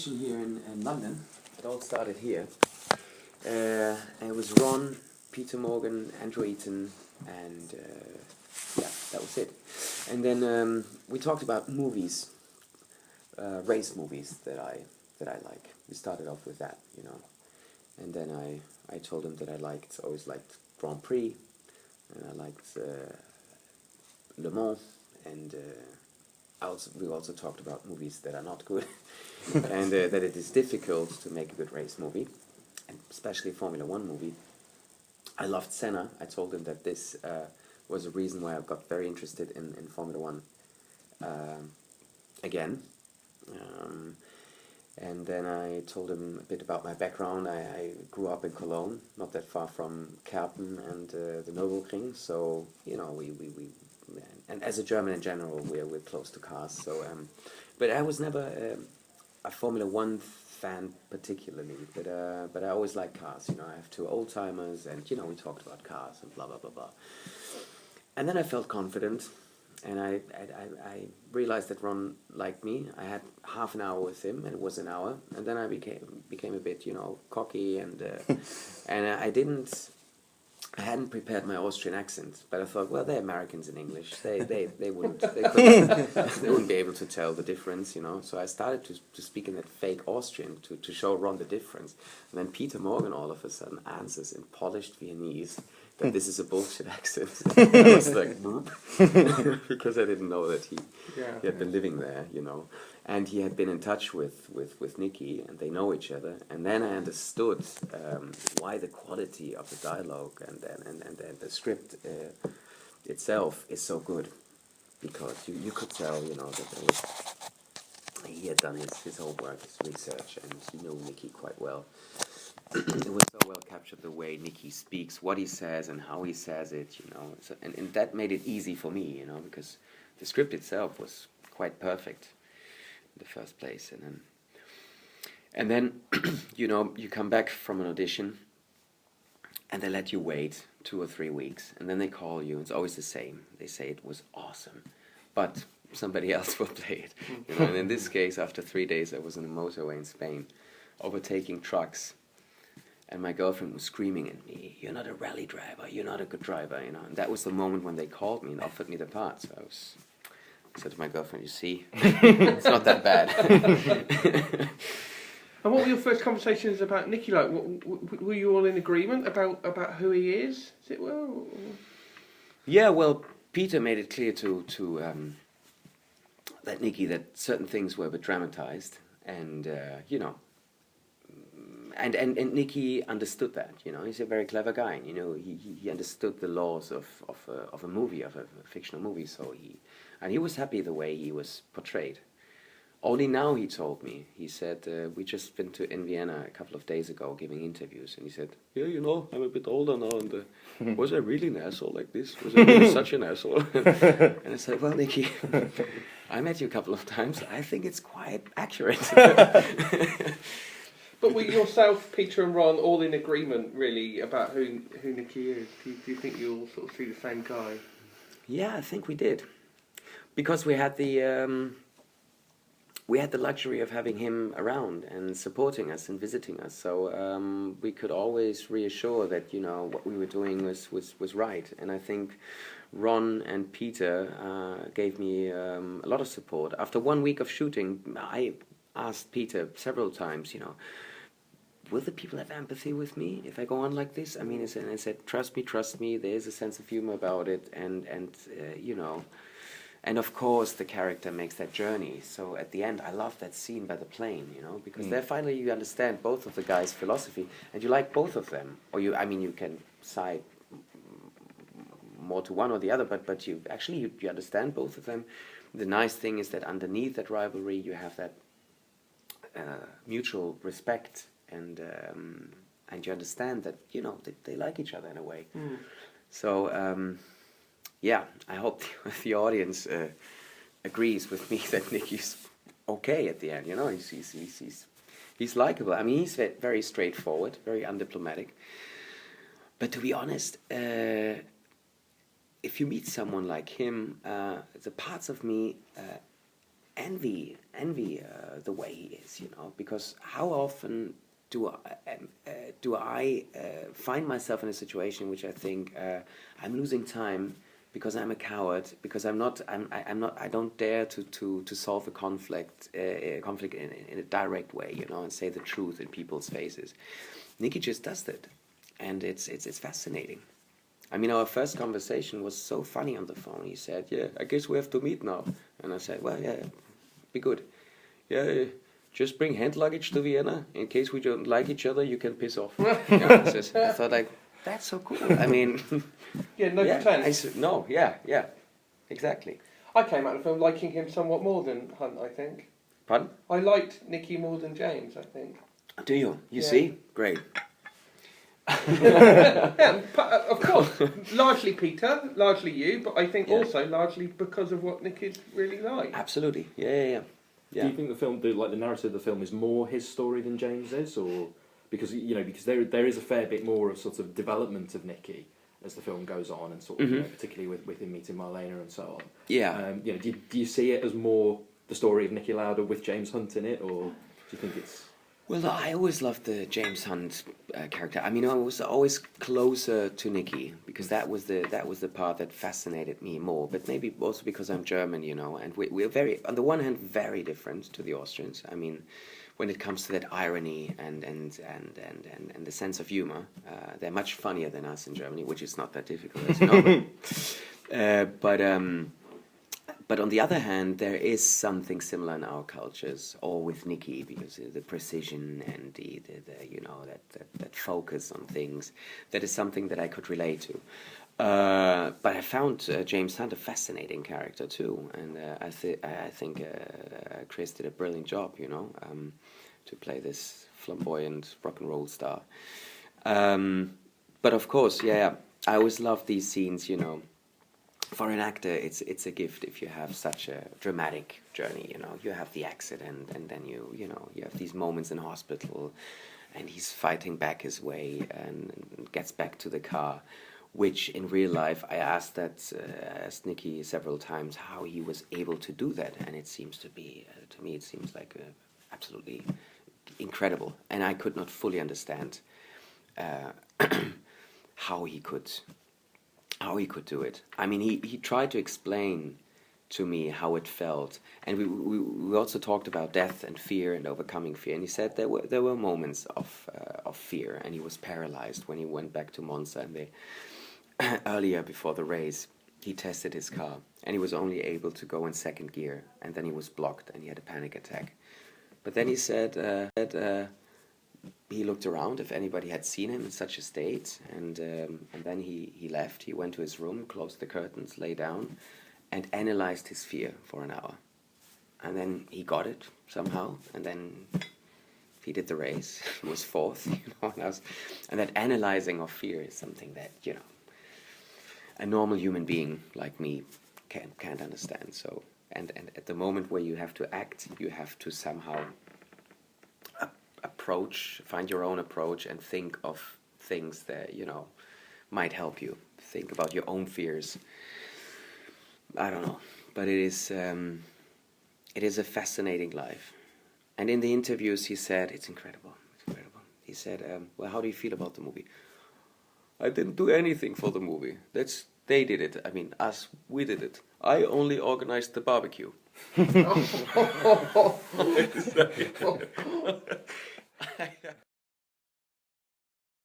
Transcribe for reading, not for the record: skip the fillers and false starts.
competition here in London. It all started here. And it was Ron, Peter Morgan, Andrew Eaton, and yeah, that was it. And then we talked about movies, race movies that I like. We started off with that, you know. And then I told him that I always liked Grand Prix, and I liked Le Mans, and we also talked about movies that are not good, and that it is difficult to make a good race movie, and especially a Formula One movie. I loved Senna. I told him that this was a reason why I got very interested in Formula One again. And then I told him a bit about my background. I grew up in Cologne, not that far from Kerpen and the Nürburgring. So, you know, we and as a German in general, we're close to cars. So, but I was never a Formula One fan particularly. But I always liked cars. You know, I have two old timers, and you know, we talked about cars and blah blah blah blah. And then I felt confident. And I realized that Ron liked me. I had half an hour with him, and it was an hour. And then I became a bit, you know, cocky, and and I hadn't prepared my Austrian accent. But I thought, well, they're Americans in English. They wouldn't be able to tell the difference, you know. So I started to speak in that fake Austrian to show Ron the difference. And then Peter Morgan all of a sudden answers in polished Viennese that this is a bullshit accent. I was like, boop, because I didn't know that he had been living there, you know, and he had been in touch with Niki, and they know each other. And then I understood why the quality of the dialogue and the script itself is so good, because you could tell, you know, that he had done his homework, his research, and he knew Niki quite well. It was so well captured the way Niki speaks, what he says and how he says it, you know. So, and that made it easy for me, you know, because the script itself was quite perfect in the first place. And then you know, you come back from an audition, and they let you wait 2 or 3 weeks, and then they call you. It's always the same. They say it was awesome, but somebody else will play it. You know, and in this case, after 3 days, I was on a motorway in Spain, overtaking trucks. And my girlfriend was screaming at me, "You're not a rally driver, you're not a good driver," you know. And that was the moment when they called me and offered me the part. So I said to my girlfriend, "You see, it's not that bad." And what were your first conversations about Niki like? Were you all in agreement about who he is? Is it well? Yeah, well, Peter made it clear to that Niki that certain things were a bit dramatized, and you know. And Niki understood that, you know. He's a very clever guy, you know. He understood the laws of a movie, of a fictional movie. So he was happy the way he was portrayed. Only now he told me. He said we just been in Vienna a couple of days ago giving interviews, and he said, "Yeah, you know, I'm a bit older now, and was I really an asshole like this? Was I really such an asshole?" And I said, "Well, Niki, I met you a couple of times. I think it's quite accurate." But were yourself, Peter and Ron, all in agreement, really, about who Niki is? Do you think you all sort of see the same guy? Yeah, I think we did, because we had the luxury of having him around and supporting us and visiting us. So we could always reassure that, you know, what we were doing was right. And I think Ron and Peter gave me a lot of support. After 1 week of shooting, I asked Peter several times, you know, will the people have empathy with me if I go on like this? I mean, and I said, trust me, there is a sense of humor about it, and you know, and of course the character makes that journey. So at the end, I love that scene by the plane, you know, because there finally you understand both of the guys' philosophy, and you like both of them, or you can side more to one or the other, but you actually you understand both of them. The nice thing is that underneath that rivalry, you have that mutual respect, and you understand that, you know, they like each other in a way. So yeah, I hope the audience agrees with me that Niki's okay at the end. You know, he's likable. I mean, he's very straightforward, very undiplomatic. But to be honest, if you meet someone like him, the parts of me envy the way he is, you know, because how often do I find myself in a situation in which I think I'm losing time because I'm a coward, because I don't dare to solve a conflict in a direct way, you know, and say the truth in people's faces. Niki just does that, and it's fascinating. I mean, our first conversation was so funny on the phone. He said, "Yeah, I guess we have to meet now," and I said, "Well, yeah, be good. Yeah, just bring hand luggage to Vienna in case we don't like each other. You can piss off." I thought, like, that's so cool. I mean, yeah, no pretense. No, yeah, exactly. I came out of the film liking him somewhat more than Hunt, I think. Pardon? I liked Niki more than James, I think. Do you? You see? Great. Yeah, of course, largely Peter, largely you, but I think also largely because of what Niki's really like. Absolutely, yeah. Do you think the film, the narrative of the film, is more his story than James's, or because there is a fair bit more of sort of development of Niki as the film goes on, and sort of particularly with him meeting Marlena and so on. Yeah. Do you see it as more the story of Niki Lauda with James Hunt in it, or do you think it's? Well, I always loved the James Hunt character. I mean, I was always closer to Niki because that was the part that fascinated me more. But maybe also because I'm German, you know, and we're very, on the one hand, very different to the Austrians. I mean, when it comes to that irony and the sense of humor, they're much funnier than us in Germany, which is not that difficult, as you know. But on the other hand, there is something similar in our cultures, or with Niki, because the precision and the you know, that focus on things, that is something that I could relate to. But I found James Hunt a fascinating character too, and I think Chris did a brilliant job, you know, to play this flamboyant rock and roll star. But of course, I always love these scenes, you know. For an actor, it's a gift if you have such a dramatic journey, you know. You have the accident, and then you have these moments in hospital, and he's fighting back his way and gets back to the car, which in real life I asked Niki several times how he was able to do that, and it seems to be, to me, it seems like absolutely incredible, and I could not fully understand how he could do it. I mean, he tried to explain to me how it felt, and we also talked about death and fear and overcoming fear. And he said there were moments of fear, and he was paralyzed when he went back to Monza. And earlier before the race, he tested his car, and he was only able to go in second gear, and then he was blocked, and he had a panic attack. But then he said he looked around if anybody had seen him in such a state, and then he left. He went to his room, closed the curtains, lay down, and analyzed his fear for an hour. And then he got it somehow, and then he did the race. He was fourth, you know. And that analyzing of fear is something that, you know, a normal human being like me can't understand. So, and at the moment where you have to act, you have to somehow find your own approach, and think of things that, you know, might help you. Think about your own fears. I don't know, but it is a fascinating life. And in the interviews, he said, it's incredible. He said, well, how do you feel about the movie? I didn't do anything for the movie. They did it. I mean, we did it. I only organized the barbecue.